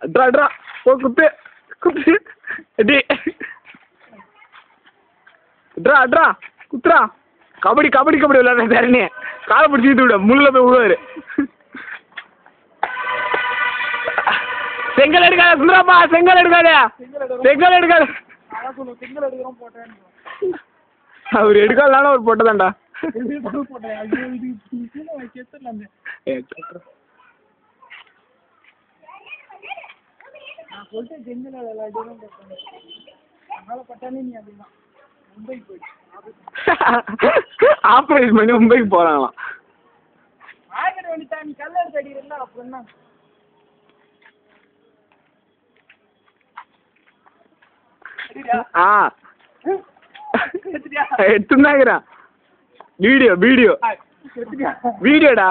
draw draw போ குத்து குத்து டி ட்ரா ட்ரா குத்துறா கபடி கபடி கபடி விளையாடுற தரணி காலை பிடிச்சி விட முள்ள போய் விடுவாரு செங்கல் எடுக்காத சுந்தராப்பா செங்கல் எடுக்காத செங்கல் எடுக்காத அவர் எடுக்காதனால அவர் போட்டதாண்டா ஆப்ரேஷன் பண்ணி மும்பைக்கு போறாங்களாம் ஆ எடுத்துனாங்கிறான் வீடியோ வீடியோ வீடியோடா